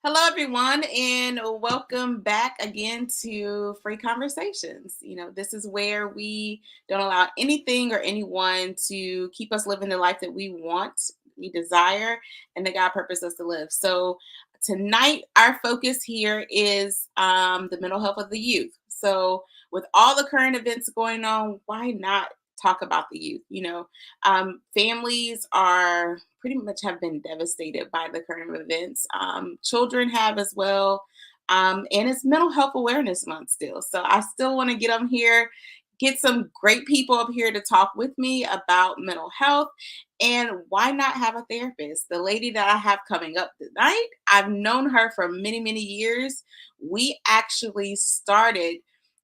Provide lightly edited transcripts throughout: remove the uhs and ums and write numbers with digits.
Hello, everyone, and welcome back again to Free Conversations. This is where we don't allow anything or anyone to keep us living the life that we want, we desire, and that God purposed us to live. So, tonight, our focus here is the mental health of the youth. So, with all the current events going on, why not talk about the youth? Families are pretty much have been devastated by the current events. Children have as well. And it's Mental Health Awareness Month still. So I still want to get them here, get some great people up here to talk with me about mental health. And why not have a therapist? The lady that I have coming up tonight, I've known her for many, many years. We actually started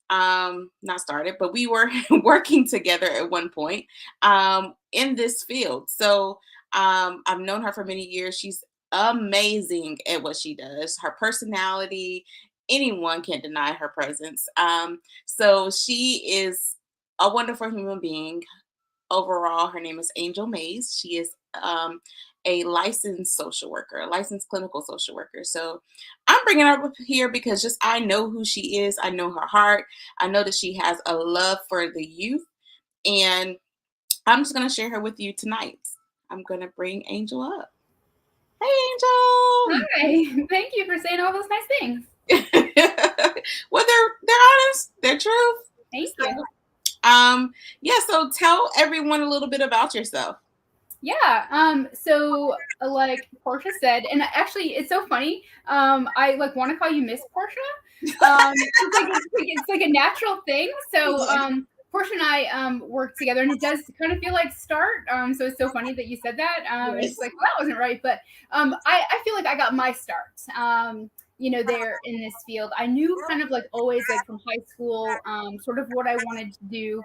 not started, but we were working together at one point in this field. So I've known her for many years. She's amazing at what she does. Her personality, anyone can deny her presence. So she is a wonderful human being. Overall, her name is Angel Mays. She is a licensed social worker, a licensed clinical social worker. So I'm bringing her up here because just I know who she is. I know her heart. I know that she has a love for the youth. And I'm just going to share her with you tonight. I'm going to bring Angel up. Hey, Angel. Hi. Thank you for saying all those nice things. Well, they're honest. They're truth. Thank you. Yeah. So tell everyone a little bit about yourself. Yeah. So like Portia said, and actually it's so funny. I like want to call you Miss Portia. It's like a natural thing. So Portia and I work together, and it does kind of feel like start. So it's so funny that you said that. It's like, well, that wasn't right, but I feel like I got my start. There in this field. I knew kind of like always like from high school, sort of what I wanted to do.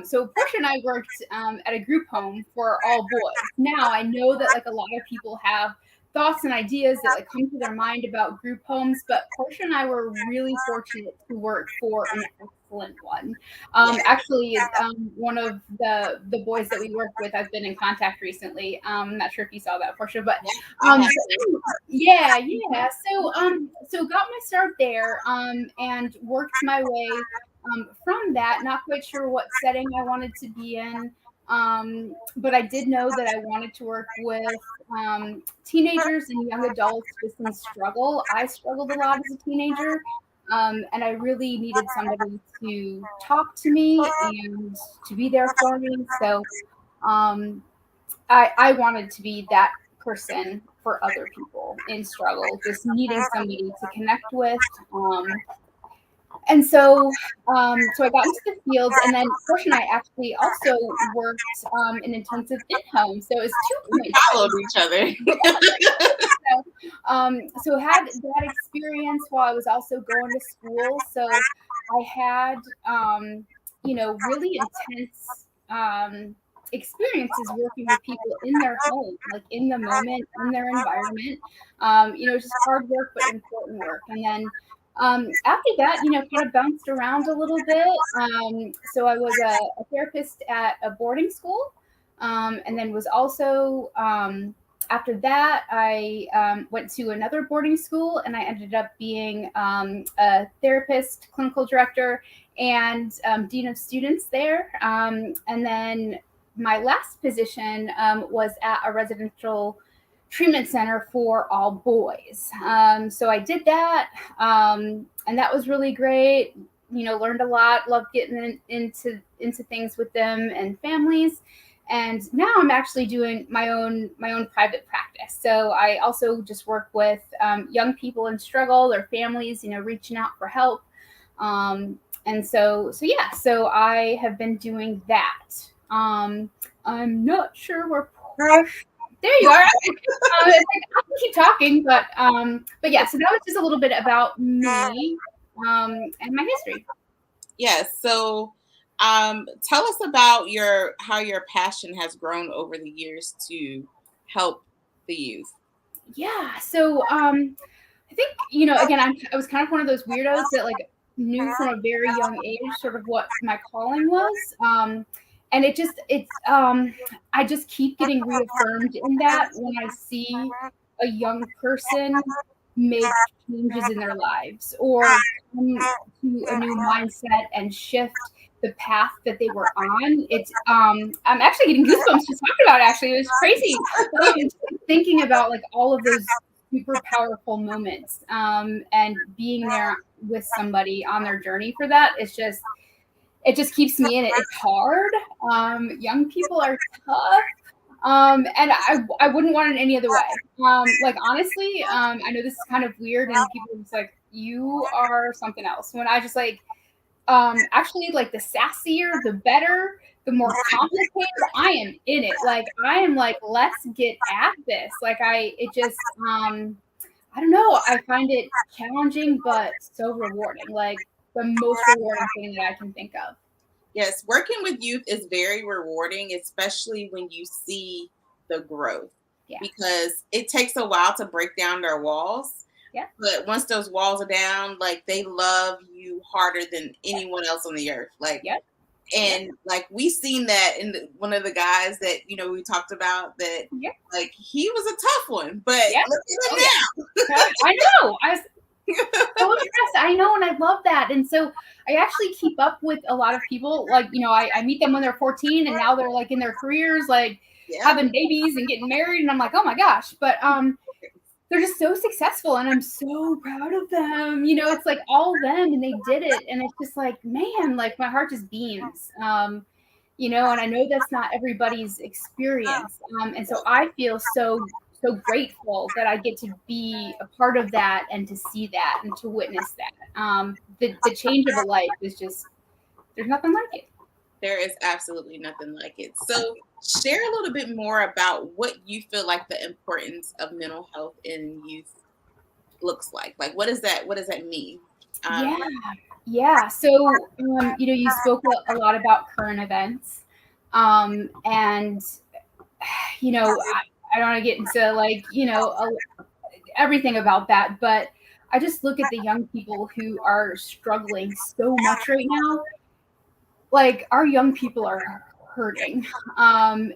So Portia and I worked at a group home for all boys. Now I know that like a lot of people have thoughts and ideas that like come to their mind about group homes, but Portia and I were really fortunate to work for an excellent one. Actually, one of the boys that we work with, I've been in contact recently. I'm not sure if you saw that, Portia, but yeah. So got my start there, and worked my way from that. Not quite sure what setting I wanted to be in, but I did know that I wanted to work with teenagers and young adults with some struggle. I struggled a lot as a teenager, and I really needed somebody to talk to me and to be there for me. So I wanted to be that person for other people in struggle, just needing somebody to connect with. And so I got into the field, and then Portia and I actually also worked in intensive in-home. So it's 2 points. Followed each other. So had that experience while I was also going to school. So I had, really intense experiences working with people in their home, like in the moment, in their environment. Just hard work, but important work. And then after that, kind of bounced around a little bit. So I was a therapist at a boarding school, and then was also after that, I went to another boarding school, and I ended up being a therapist, clinical director, and dean of students there. And then my last position was at a residential treatment center for all boys. So I did that, and that was really great. Learned a lot, loved getting into things with them and families. And now I'm actually doing my own private practice. So I also just work with young people in struggle, their families, reaching out for help. And so yeah, so I have been doing that. I'm not sure where Portia. There you are. I can keep talking, but yeah. So that was just a little bit about me and my history. Yes. So tell us about how your passion has grown over the years to help the youth. Yeah. So I think again, I was kind of one of those weirdos that like knew from a very young age sort of what my calling was. And I just keep getting reaffirmed in that when I see a young person make changes in their lives or come to a new mindset and shift the path that they were on. I'm actually getting goosebumps just talking about it. Actually, it was crazy. Just thinking about like all of those super powerful moments, and being there with somebody on their journey for that. It just keeps me in it. It's hard. Young people are tough. And I wouldn't want it any other way. Like honestly, I know this is kind of weird, and people are just like, you are something else. When I just like, actually, like the sassier, the better, the more complicated I am in it. Like I am like, let's get at this. Like I don't know. I find it challenging, but so rewarding. Like the most rewarding thing that I can think of. Yes, working with youth is very rewarding, especially when you see the growth, Yeah. because it takes a while to break down their walls. Yeah. But once those walls are down, like they love you harder than anyone else on the earth. Like, Yep. Yep. and like we seen that in one of the guys that we talked about, that Yep. like he was a tough one, but Yep. look at Oh him yeah. now. I know. I was so impressed. I know, and I love that. And so I actually keep up with a lot of people. Like, I meet them when they're 14, and now they're like in their careers, like Yeah, having babies and getting married. And I'm like, oh my gosh. But they're just so successful, and I'm so proud of them. It's like all them, and they did it. And it's just like, man, like my heart just beams. And I know that's not everybody's experience. And so I feel so grateful that I get to be a part of that and to see that and to witness that. The change of a life is just, there's nothing like it. there is absolutely nothing like it. So, share a little bit more about what you feel like the importance of mental health in youth looks like. Like, what does that mean? Yeah. Yeah. So, you spoke a lot about current events. And, I don't want to get into like, everything about that, but I just look at the young people who are struggling so much right now. Like our young people are hurting. And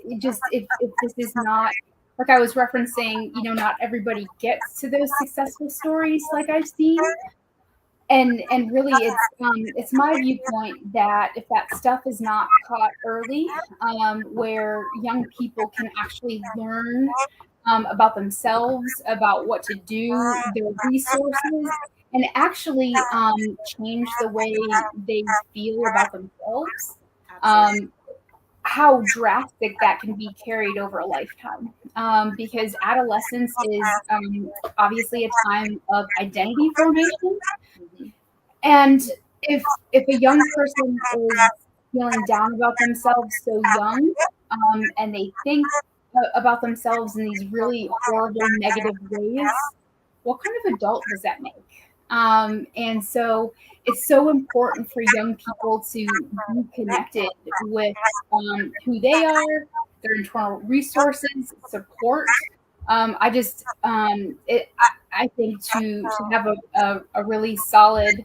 it just, if this is not, like I was referencing, not everybody gets to those successful stories like I've seen. And really it's my viewpoint that if that stuff is not caught early, where young people can actually learn about themselves, about what to do, their resources, and actually change the way they feel about themselves, Absolutely. um, how drastic that can be carried over a lifetime. Because adolescence is obviously a time of identity formation, Mhm. and if a young person is feeling down about themselves so young, and they think about themselves in these really horrible negative ways, what kind of adult does that make? And so it's so important for young people to be connected with who they are, their internal resources, support. I think to have a really solid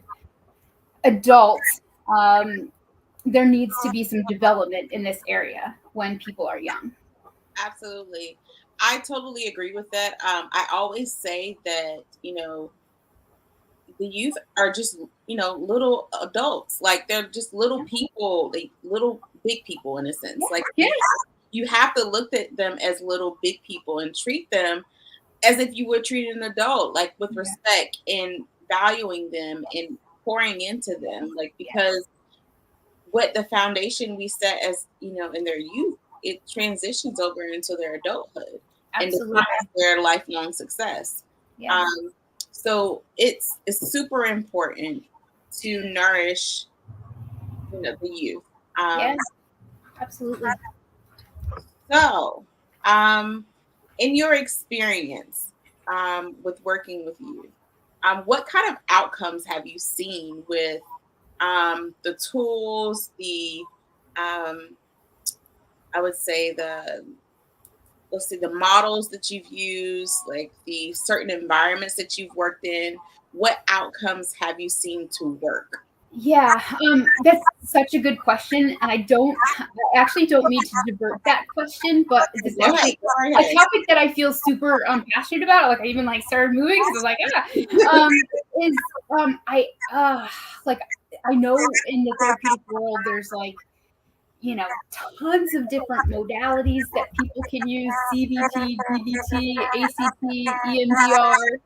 adult, um, there needs to be some development in this area when people are young. Absolutely. I totally agree with that. I always say that, the youth are just, little adults. Like they're just little people, like little big people in a sense. Like Yeah, you have to look at them as little big people and treat them as if you would treat an adult, like with yeah, respect and valuing them and pouring into them. Like, yeah, because what the foundation we set as, in their youth, it transitions over into their adulthood and absolutely. defines their lifelong success. Yes, Um, so it's super important to nourish, the youth. yes, Um, absolutely. so, um, in your experience with working with youth, what kind of outcomes have you seen with the tools, um, I would say let's see, the models that you've used, like the certain environments that you've worked in? What outcomes have you seen to work? Yeah, that's such a good question, and I actually don't mean to divert that question, but this is Go ahead. actually Go right a ahead. topic that I feel super passionate about. Like I even like started moving because I was like, is I like I know in the therapeutic world there's like tons of different modalities that people can use: CBT, DBT, ACT, EMDR.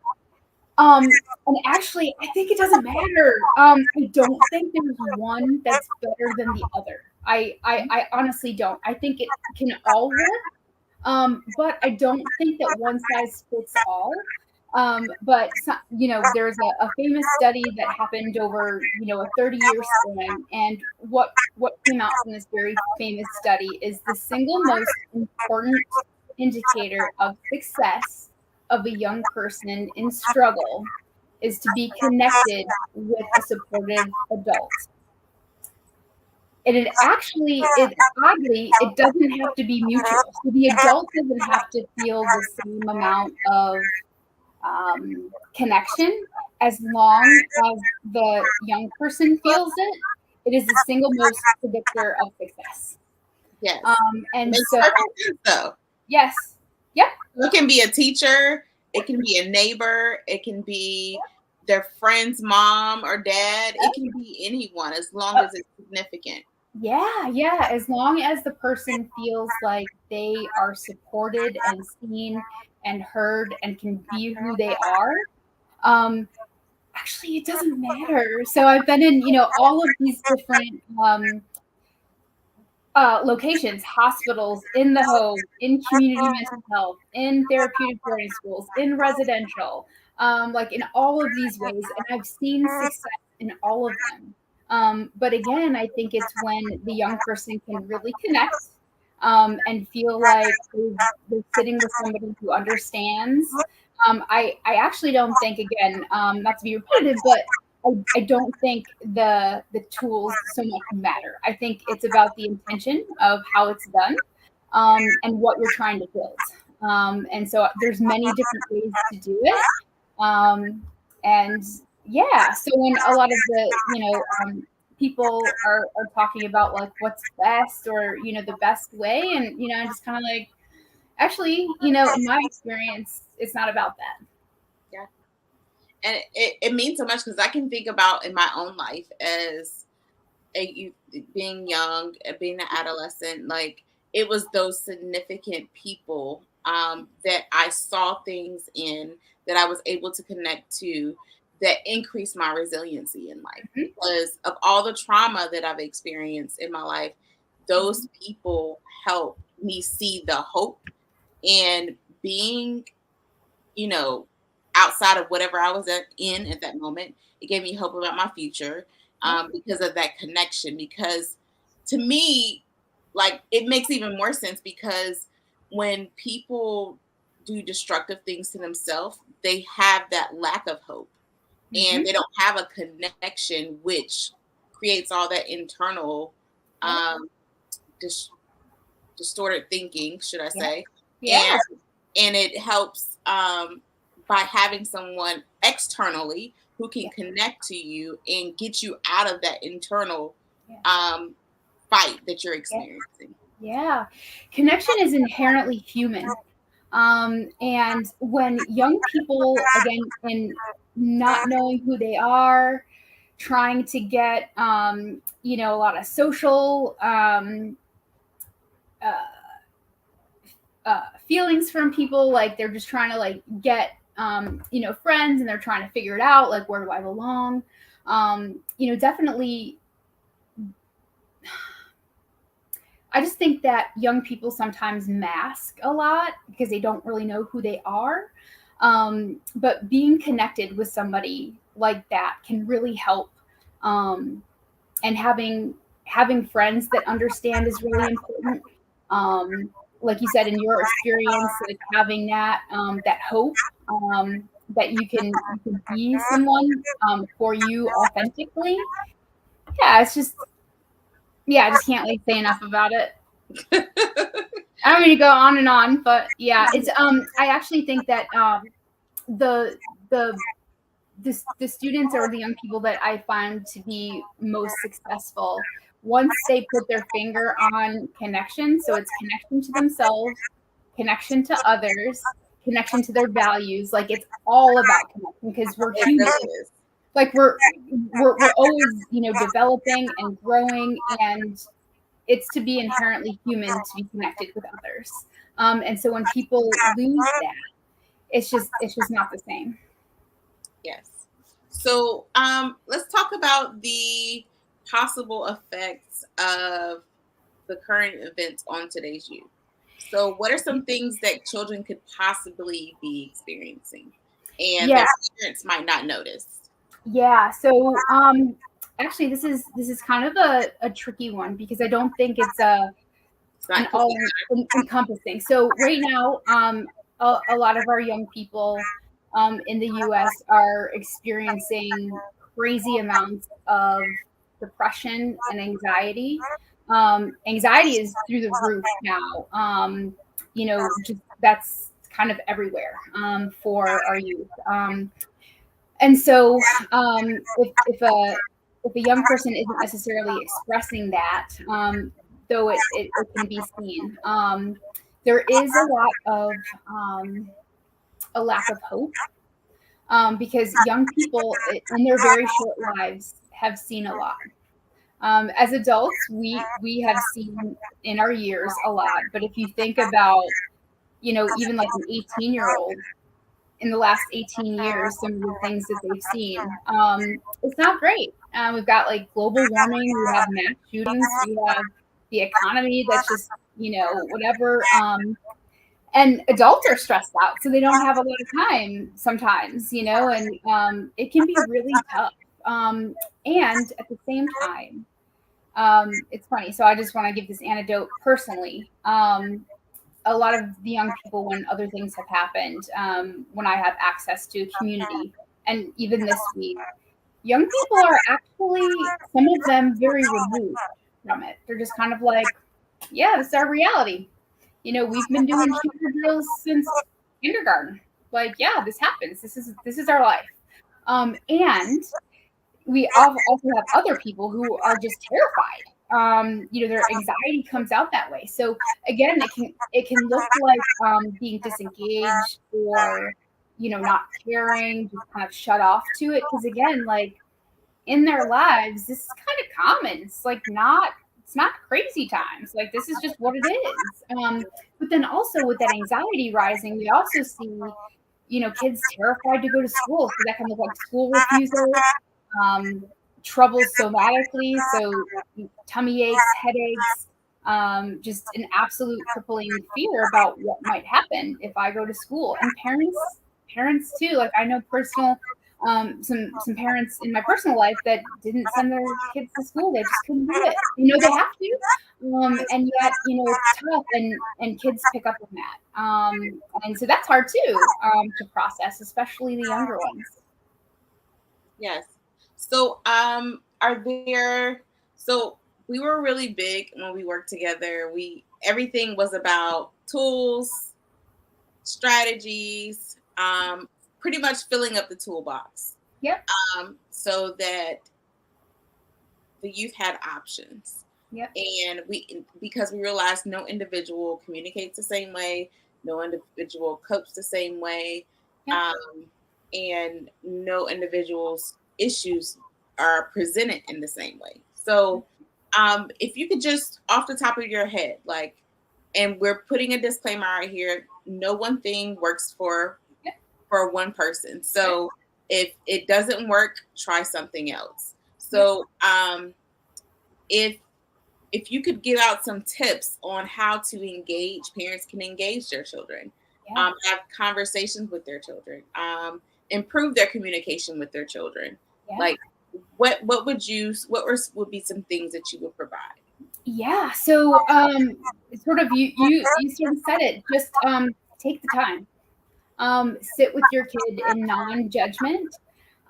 And actually, I think it doesn't matter. I don't think there's one that's better than the other. I honestly don't. I think it can all work, but I don't think that one size fits all. But there's a famous study that happened over a 30-year span, and what came out from this very famous study is the single most important indicator of success of a young person in struggle is to be connected with a supportive adult. And it oddly, it doesn't have to be mutual. So the adult doesn't have to feel the same amount of connection as long as the young person feels it. It is the single most predictor of success. Yes. And Makes so, perfect sense though. yes, yep, It can be a teacher, it can be a neighbor, it can be their friend's mom or dad, it can be anyone as long as it's significant. yeah. As long as the person feels like they are supported and seen and heard and can be who they are, um, actually, it doesn't matter. So I've been in, all of these different locations, hospitals, in the home, in community mental health, in therapeutic boarding schools, in residential, like in all of these ways. And I've seen success in all of them. But again, I think it's when the young person can really connect and feel like they're sitting with somebody who understands. I actually don't think, again, not to be repetitive, but I don't think the tools so much matter. I think it's about the intention of how it's done, and what you're trying to build. And so there's many different ways to do it. Um, and yeah, so when a lot of the people are talking about like what's best or the best way, and I'm just kind of like, actually, in my experience, it's not about that. Yeah. And it means so much because I can think about in my own life as being young, being an adolescent, like it was those significant people that I saw things in that I was able to connect to that increased my resiliency in life Mhm, because of all the trauma that I've experienced in my life. Those mhm, people helped me see the hope and being, you know, outside of whatever I was in at that moment. It gave me hope about my future yep, because of that connection. Because to me, like it makes even more sense because when people do destructive things to themselves, they have that lack of hope and mhm, they don't have a connection, which creates all that internal yep, um, dis- distorted thinking, should I yep, say? yeah, And it helps by having someone externally who can yeah, connect to you and get you out of that internal yeah, um, fight that you're yeah. experiencing. Yeah, connection is inherently human. And when young people, again, in not knowing who they are, trying to get, a lot of social uh, feelings from people, like they're just trying to like get, friends, and they're trying to figure it out, like where do I belong? Definitely I just think that young people sometimes mask a lot because they don't really know who they are. But being connected with somebody like that can really help. Um, and having friends that understand is really important. Like you said in your experience, like having that hope, that you can be someone for you authentically. Yeah, it's just, yeah, I just can't like say enough about it. I don't mean to go on and on, but yeah, it's I actually think that the the the students or the young people that I find to be most successful, once they put their finger on connection, so it's connection to themselves, connection to others, connection to their values. Like it's all about connection because we're It human. really is. Like we're always, developing and growing, and it's to be inherently human to be connected with others. And so when people lose that, it's just not the same. Yes. So let's talk about the possible effects of the current events on today's youth. So, what are some things that children could possibly be experiencing and Yeah, their parents might not notice? yeah. So actually this is kind of a tricky one because I don't think it's It's an not cookie all encompassing. So right now, a lot of our young people in the U.S. are experiencing crazy amounts of depression and anxiety. Anxiety is through the roof now. Just that's kind of everywhere for our youth. And so, if a young person isn't necessarily expressing that, though it can be seen, there is a lot of a lack of hope because young people in their very short lives have seen a lot. As adults, we have seen in our years a lot, but if you think about, even like an 18-year-old in the last 18 years, some of the things that they've seen. It's not great. We've got like global warming, we have mass shootings, we have the economy that's just, whatever. And adults are stressed out, so they don't have a lot of time sometimes, and it can be really tough. And at the same time, it's funny. So I just want to give this anecdote personally. A lot of the young people, when other things have happened, when I have access to a community, and even this week, young people are actually, some of them, very removed from it. They're just kind of like, yeah, this is our reality. We've been doing shooter drills since kindergarten. Like, yeah, this happens. This is our life. And we also have other people who are just terrified. Their anxiety comes out that way. So again, it can look like being disengaged or not caring, just kind of shut off to it. Because again, like in their lives, this is kind of common. It's not crazy times. Like this is just what it is. But then also with that anxiety rising, we also see kids terrified to go to school. So that can look like school refusal, um, troubles somatically, so tummy aches, headaches, just an absolute crippling fear about what might happen if I go to school. And parents too. Like I know some parents in my personal life that didn't send their kids to school. They just couldn't do it. They have to, and yet it's tough, and kids pick up on that, and so that's hard too to process, especially the younger ones. Yes. So, are there? So we were really big when we worked together. We everything was about tools, strategies, pretty much filling up the toolbox, Yep. so that the youth had options. Yep. And because we realized no individual communicates the same way, no individual copes the same way, Yep. um, and no individual's issues are presented in the same way. So, if you could just off the top of your head, like, and we're putting a disclaimer out here, no one thing works Yep. for one person. Yep. So if it doesn't work, try something else. Yep. So if if you could give out some tips on how to engage, parents can engage their children, Yeah. have conversations with their children, improve their communication with their children. Yeah. Like, would be some things that you would provide? Yeah. So, sort of you sort of said it. Just take the time. Sit with your kid in non-judgment.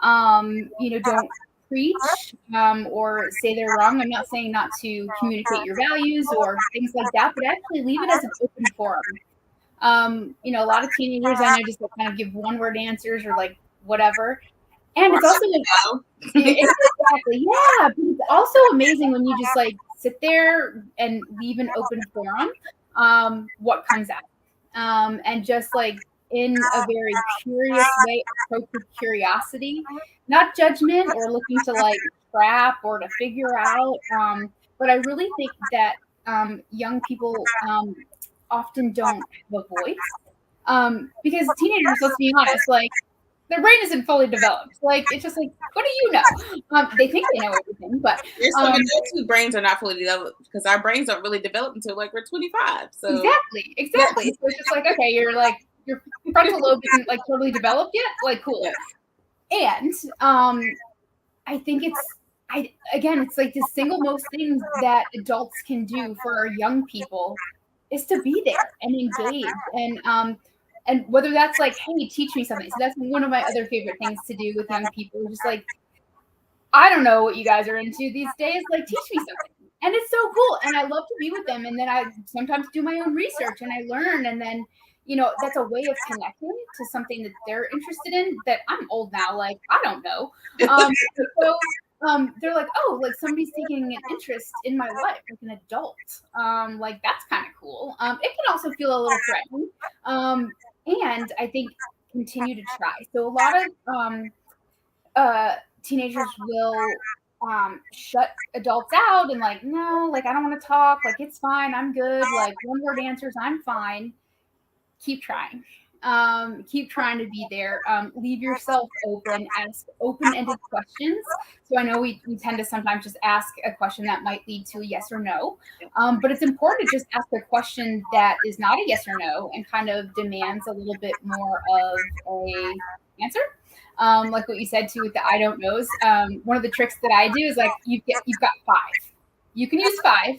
Don't preach or say they're wrong. I'm not saying not to communicate your values or things like that, but actually leave it as an open forum. A lot of teenagers I know just like kind of give one-word answers or like whatever. And Or it's also exactly, yeah, but it's also amazing when you just like sit there and leave an open forum, what comes out. And just like in a very curious way, approach with curiosity, not judgment or looking to like trap or to figure out. But I really think that young people often don't have a voice. Because teenagers, let's be honest, like their brain isn't fully developed. Like it's just like, what do you know? They think they know everything, but there's some um, adults whose brains are not fully developed because our brains don't really develop until like we're 25. So exactly, yeah, exactly. So it's just like, okay, you're like your frontal lobe isn't like totally developed yet. Like, yeah, cool. And I think I again, it's like the single most thing that adults can do for our young people is to be there and engage and whether that's like, hey, teach me something. So that's one of my other favorite things to do with young people, just like I don't know what you guys are into these days. Like, teach me something. And it's so cool. And I love to be with them. And then I sometimes do my own research and I learn. And then, that's a way of connecting to something that they're interested in that I'm old now. Like, I don't know. So they're like, oh, like somebody's taking an interest in my life, like an adult. Like, that's kind of cool. It can also feel a little threatening. And I think continue to try. So a lot of, uh, teenagers will shut adults out and like, no, like I don't want to talk, like it's fine, I'm good, like one word answers, I'm fine. Keep trying. Keep trying to be there. Leave yourself open, ask open-ended questions. So I know we tend to sometimes just ask a question that might lead to a yes or no, but it's important to just ask a question that is not a yes or no and kind of demands a little bit more of a answer. Like what you said too with the I don't knows. One of the tricks that I do is like you've got five. You can use five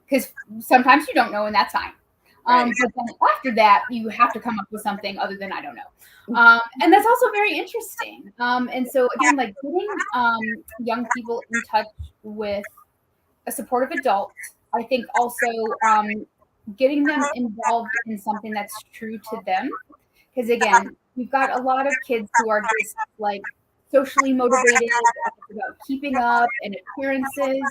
because sometimes you don't know and that's fine. right. But then after that, you have to come up with something other than I don't know. And that's also very interesting. And so again, like getting young people in touch with a supportive adult, I think also getting them involved in something that's true to them because again, we've got a lot of kids who are just like socially motivated, about keeping up and appearances.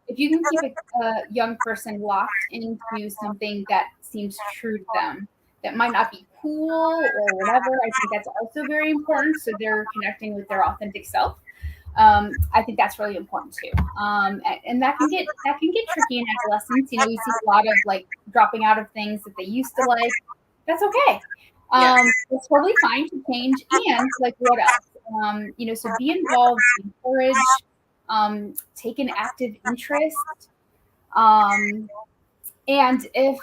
If you can keep a young person locked into something that seems true to them, that might not be cool or whatever, I think that's also very important. So they're connecting with their authentic self. I think that's really important too. And that can get tricky in adolescence. We see a lot of like dropping out of things that they used to like. That's okay. Yeah. It's totally fine to change. And like what else? So be involved, encourage, take an active interest. Um, and if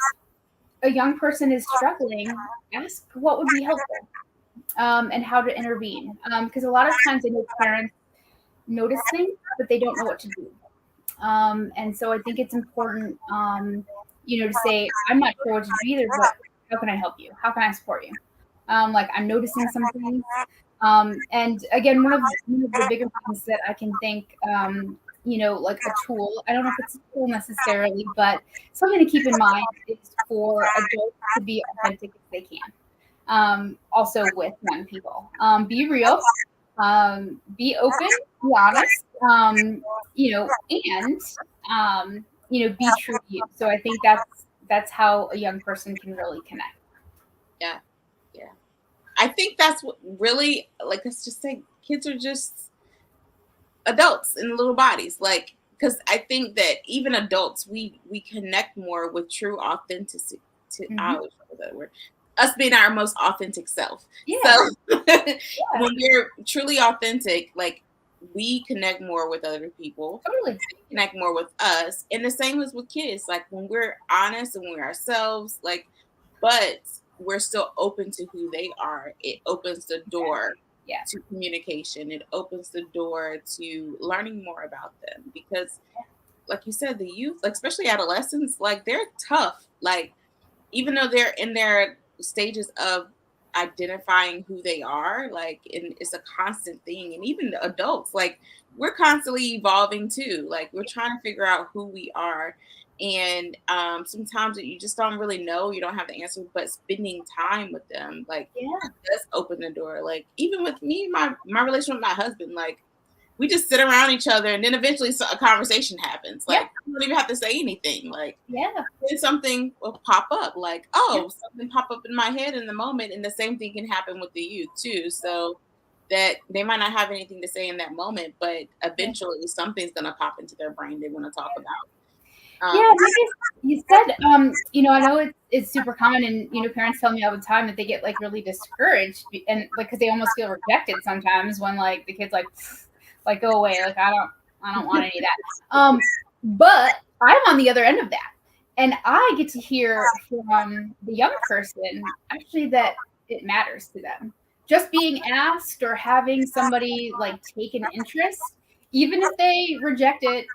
a young person is struggling, ask what would be helpful and how to intervene. Because a lot of times I know parents notice things, but they don't know what to do. And so I think it's important, to say, I'm not sure what to do either, but how can I help you? How can I support you? Like I'm noticing some things. And again, one of the bigger things that I can think, like a tool, I don't know if it's a tool necessarily, but something to keep in mind is for adults to be authentic if they can. Also with young people. Be real, be open, be honest, and be true to you. So I think that's how a young person can really connect. Yeah. Yeah. I think that's what really, like, let's just say kids are just adults in little bodies. Like, because I think that even adults, we connect more with true authenticity. I Hmm. always remember that word. Us being our most authentic self. Yeah, So yeah, when we're truly authentic, like we connect more with other people, totally. connect more with us, and the same as with kids. Like when we're honest and we're ourselves, like, but we're still open to who they are. It opens the door Exactly. Yeah. to communication. It opens the door to learning more about them because, like you said, the youth, like especially adolescents, like they're tough. Like even though they're in their stages of identifying who they are, like, and it's a constant thing. And even the adults, like we're constantly evolving too. Like we're trying to figure out who we are. And sometimes you just don't really know, you don't have the answer, but spending time with them, like, Yeah. does open the door. Like, even with me, my relation with my husband, like, we just sit around each other, and then eventually a conversation happens. Yeah. Like, you don't even have to say anything. Like, Yeah. then something will pop up. Like, Yeah. oh, something pop up in my head in the moment, and the same thing can happen with the youth too. So that they might not have anything to say in that moment, but Yeah. eventually something's gonna pop into their brain they want to talk about. Yeah, Um, and I guess you said, I know it's super common, and parents tell me all the time that they get like really discouraged, and like because they almost feel rejected sometimes when like the kids like go away, like I don't want any of that. But I'm on the other end of that, and I get to hear from the young person actually that it matters to them. Just being asked or having somebody like take an interest, even if they reject it.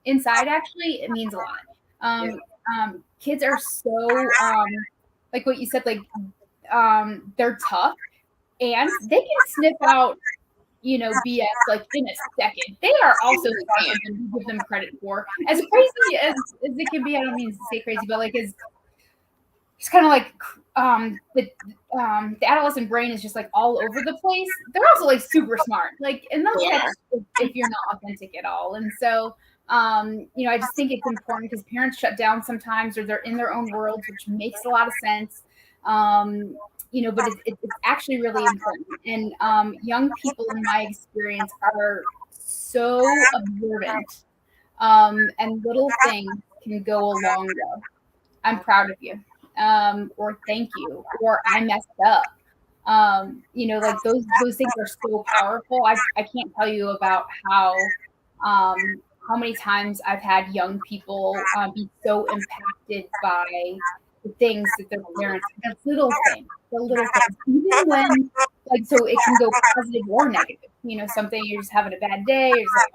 Inside actually it means a lot. yeah, Kids are so like what you said, like they're tough and they can sniff out BS like in a second. They are they also really smarter can. than we give them credit for. As crazy as it can be, I don't mean to say crazy, but like as it's kind of like the adolescent brain is just like all over the place. They're also like super smart, like, and they'll They catch are. if you're not authentic at all. And so I just think it's important because parents shut down sometimes or they're in their own worlds, which makes a lot of sense. um but it's actually really important. And young people in my experience are so observant, and little things can go a long way. I'm proud of you, or thank you, or I messed up. Like those things are so powerful. I can't tell you about how many times I've had young people be so impacted by the things that their parents, the little things, even when like so it can go positive or negative. Something you're just having a bad day, you're just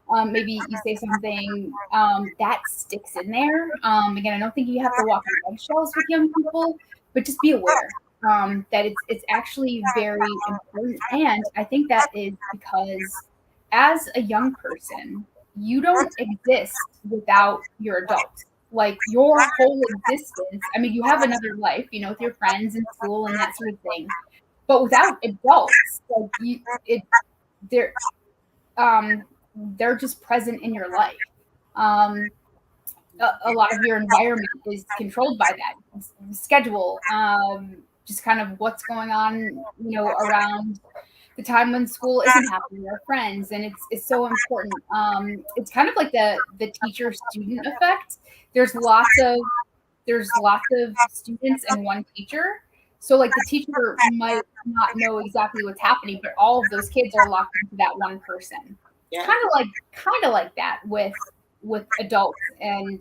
like, maybe you say something that sticks in there. Again, I don't think you have to walk on eggshells with young people, but just be aware that it's actually very important. And I think that is because as a young person, you don't exist without your adults. Like your whole existence. I mean, you have another life, with your friends in school and that sort of thing. But without adults, like they're they're just present in your life. Um, a lot of your environment is controlled by that schedule, just kind of what's going on, around the time when school isn't happening or friends, and it's so important. It's kind of like the teacher student effect. There's lots of students and one teacher. So like the teacher might not know exactly what's happening, but all of those kids are locked into that one person. It's Yeah. kind of like that with adults and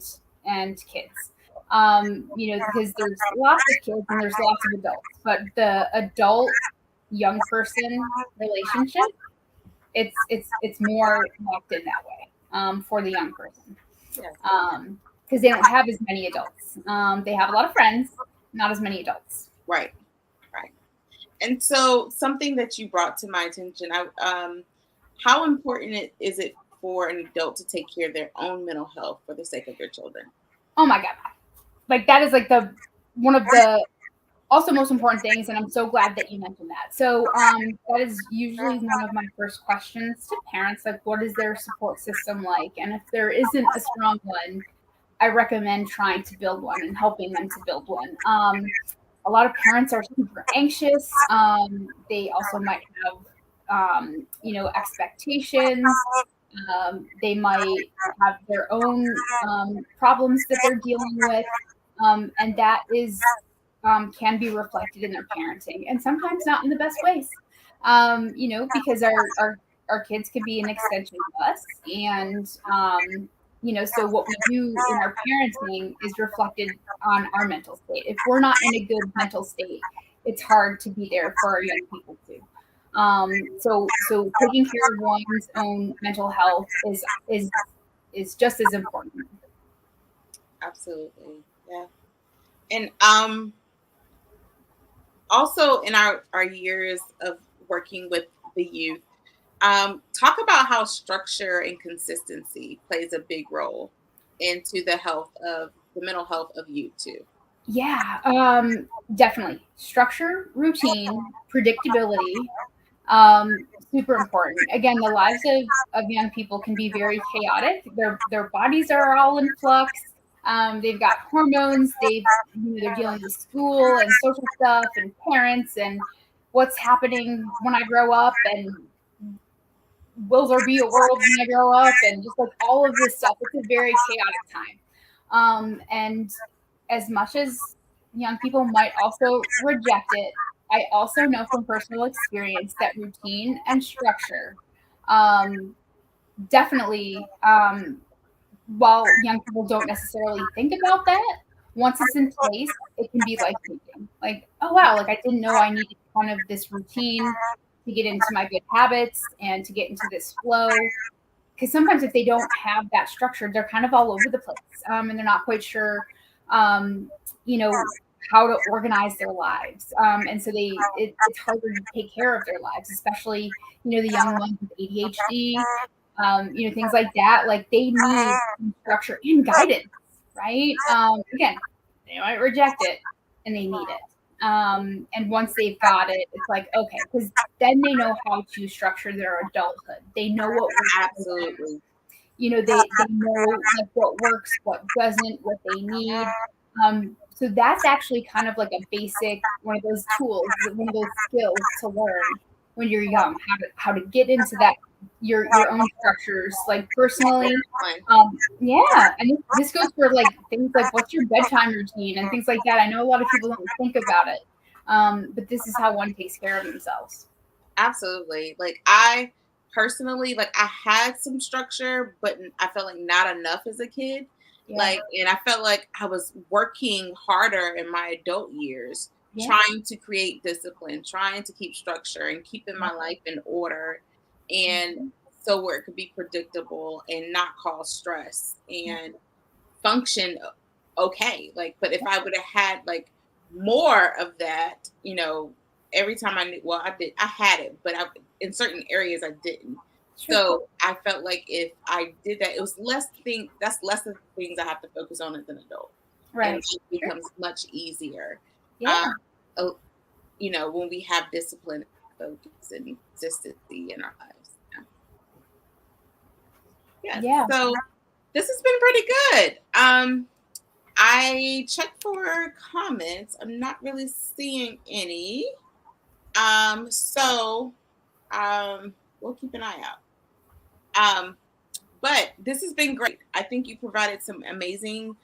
kids. Because there's lots of kids and there's lots of adults, but the adult young person relationship, it's more locked in that way, for the young person. Yeah. Because they don't have as many adults. They have a lot of friends, not as many adults. Right. Right. And so something that you brought to my attention, how important is it for an adult to take care of their own mental health for the sake of their children? Oh my god, like that is like the one of the also most important things, and I'm so glad that you mentioned that. So that is usually one of my first questions to parents, like what is their support system like? And if there isn't a strong one, I recommend trying to build one and helping them to build one. A lot of parents are super anxious. They also might have, expectations. They might have their own problems that they're dealing with, and that is can be reflected in their parenting, and sometimes not in the best ways. Because our kids could be an extension of us, and so what we do in our parenting is reflected on our mental state. If we're not in a good mental state, it's hard to be there for our young people too. So taking care of one's own mental health is just as important. Absolutely. Yeah. And also in our years of working with the youth, talk about how structure and consistency plays a big role. into the mental health of youth too? Yeah, definitely. Structure, routine, predictability, super important. Again, the lives of young people can be very chaotic. Their bodies are all in flux. They've got hormones. They're dealing with school and social stuff and parents and what's happening when I grow up and will there be a world when I grow up and just like all of this stuff. It's a very chaotic time. And as much as young people might also reject it, I also know from personal experience that routine and structure um, definitely, while young people don't necessarily think about that, once it's in place, it can be life changing. Like, oh wow, like I didn't know I needed kind of this routine to get into my good habits and to get into this flow because sometimes if they don't have that structure, they're kind of all over the place, and they're not quite sure, um, you know, how to organize their lives, and so it's harder to take care of their lives, especially the young ones with ADHD, things like that. Like they need structure and guidance, right? Again, they might reject it, and they need it. And once they've got it, it's like okay, because then they know how to structure their adulthood. They know what works for them. Absolutely. They know like what works, what doesn't, what they need. So that's actually kind of like a basic one of those tools, one of those skills to learn when you're young, how to get into that your own structures, like personally. Yeah, and this goes for like things like what's your bedtime routine and things like that. I know a lot of people don't think about it, but this is how one takes care of themselves. Absolutely. Like I personally, like I had some structure, but I felt like not enough as a kid. Yeah, Like, and I felt like I was working harder in my adult years, yeah, trying to create discipline, trying to keep structure and keeping yeah. my life in order. And Mhm. so where it could be predictable and not cause stress Yeah, and function okay. Like, but if yeah, I would have had like more of that, every time I knew, well, I had it, but in certain areas I didn't. sure. So I felt like if I did that, it was that's less of the things I have to focus on as an adult. And Right. it Sure. becomes much easier. Uh, Yeah. oh, when we have discipline, focus, and consistency in our lives. Yeah. Yeah. So this has been pretty good. I checked for comments. I'm not really seeing any. So we'll keep an eye out. But this has been great. I think you provided some amazing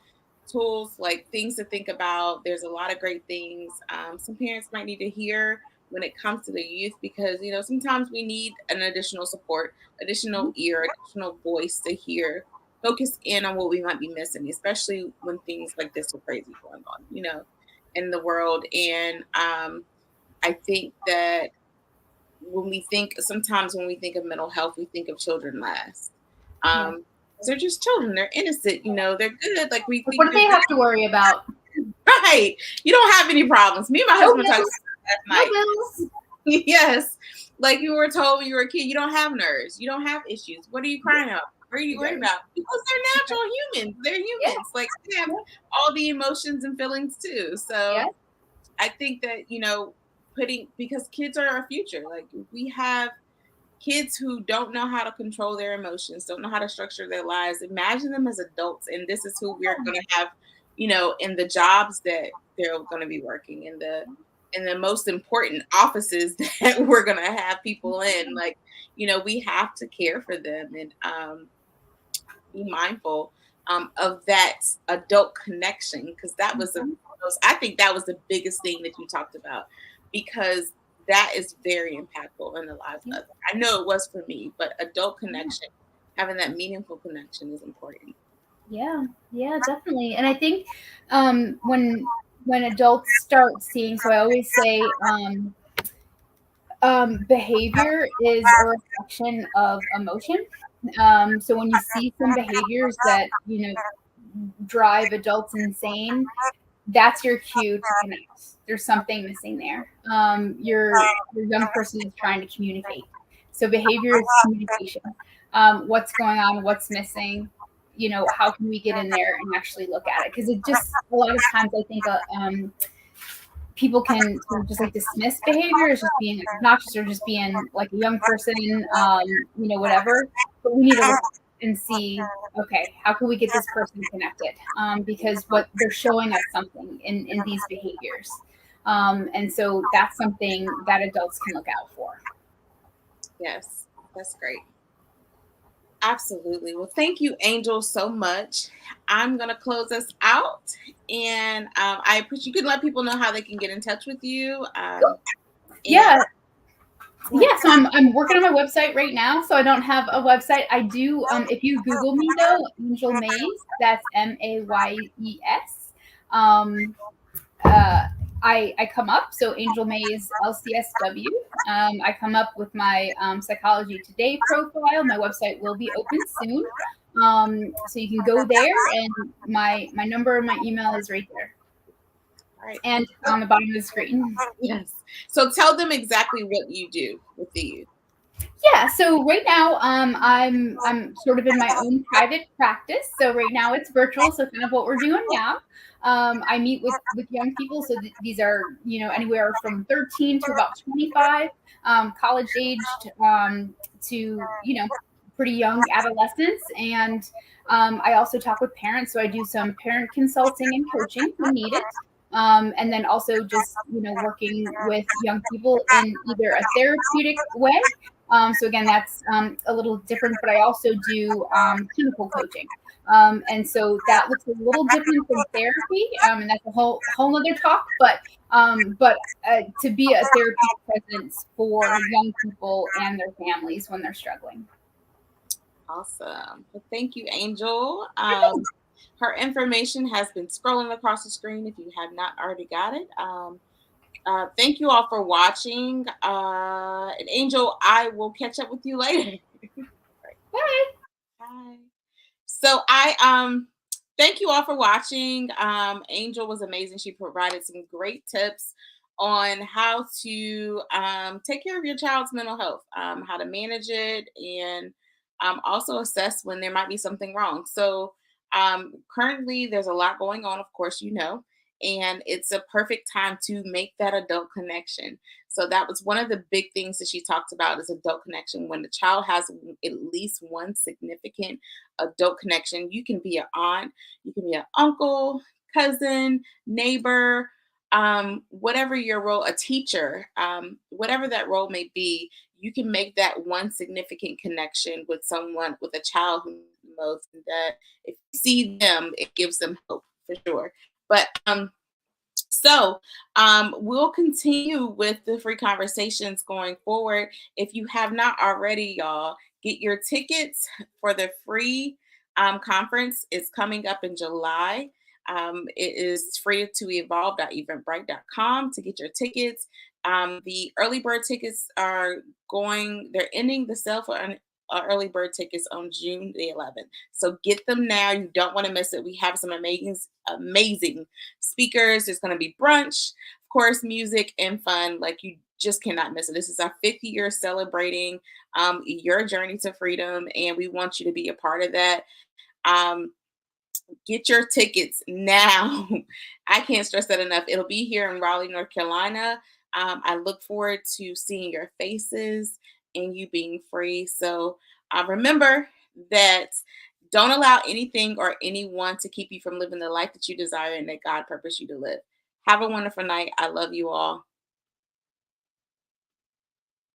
tools, like things to think about. There's a lot of great things some parents might need to hear when it comes to the youth because sometimes we need an additional support, additional Mhm. ear, additional voice to hear, focus in on what we might be missing, especially when things like this are crazy going on, in the world. And I think that sometimes when we think of mental health, we think of children last. Yeah. 'Cause they're just children. They're innocent, they're good. Like we Like, what think do they're they good. have to worry about? Right. You don't have any problems. Me and my No husband talked bills. about No that last bills. night. Yes. Like you were told when you were a kid, you don't have nerves. You don't have issues. What are you crying about? What are you worried Right. about? Because they're Right. natural humans. They're Yeah. humans. Like they have Yeah. all the emotions and feelings too. So Yeah. I think that, because kids are our future. Like we have kids who don't know how to control their emotions, don't know how to structure their lives. Imagine them as adults, and this is who we're going to have, in the jobs that they're going to be working in the most important offices that we're going to have people in. Like, we have to care for them and be mindful of that adult connection because that was Mhm. I think that was the biggest thing that you talked about because that is very impactful in the lives Yeah. of others. I know it was for me, but adult Yeah. connection, having that meaningful connection is important. Yeah. Yeah, definitely. And I think when adults start seeing, so I always say behavior is a reflection of emotion. So when you see some behaviors that drive adults insane, that's your cue to connect. There's something missing there. Your young person is trying to communicate. So behavior is communication. What's going on? What's missing? how can we get in there and actually look at it? Because it just a lot of times I think people can sort of just like dismiss behavior as just being obnoxious or just being like a young person, whatever. But we need to look and see, okay, how can we get this person connected? Because what they're showing us something in these behaviors. And so that's something that adults can look out for. Yes, that's great. Absolutely. Well, thank you, Angel, so much. I'm gonna close us out, and I appreciate you can let people know how they can get in touch with you. And Yeah, yeah, yeah. So I'm working on my website right now. So I don't have a website. I do. If you Google me though, Angel Mays. That's Mayes. Um, uh, I come up. So Angel Mays LCSW. I come up with my Psychology Today profile. My website will be open soon. So you can go there, and my number and my email is right there, all right. and on the bottom of the screen. Yes. So tell them exactly what you do with the youth. Yeah, so right now, I'm sort of in my own private practice. So right now it's virtual. So kind of what we're doing now. I meet with young people. So these are anywhere from 13 to about 25, college aged, to pretty young adolescents, and I also talk with parents. So I do some parent consulting and coaching when needed. And then also just working with young people in either a therapeutic way. So again, that's a little different, but I also do clinical coaching. And so that looks a little different than therapy, and that's a whole other talk. But to be a therapeutic presence for young people and their families when they're struggling. Awesome. Well, thank you, Angel. Her information has been scrolling across the screen if you have not already got it. Thank you all for watching. And Angel, I will catch up with you later. Bye. Bye. So I thank you all for watching. Angel was amazing. She provided some great tips on how to take care of your child's mental health, how to manage it, and also assess when there might be something wrong. So currently, there's a lot going on, of course, and it's a perfect time to make that adult connection. So that was one of the big things that she talked about is adult connection. When the child has at least one significant adult connection, you can be an aunt, you can be an uncle, cousin, neighbor, whatever your role, a teacher, whatever that role may be, you can make that one significant connection with someone, with a child who needs the most. And that if you see them, it gives them hope for sure. But we'll continue with the free conversations going forward. If you have not already, y'all, get your tickets for the free conference. It's coming up in July. It is free to evolve.eventbrite.com to get your tickets. The early bird tickets they're ending the sale for early bird tickets on June the 11th. So get them now. You don't want to miss it. We have some amazing speakers. There's going to be brunch, of course, music and fun. Like you just cannot miss it. This is our 5th year celebrating your journey to freedom, and we want you to be a part of that. Um, get your tickets now. I can't stress that enough. It'll be here in Raleigh, North Carolina. I look forward to seeing your faces and you being free. So remember that don't allow anything or anyone to keep you from living the life that you desire and that God purposed you to live. Have a wonderful night. I love you all.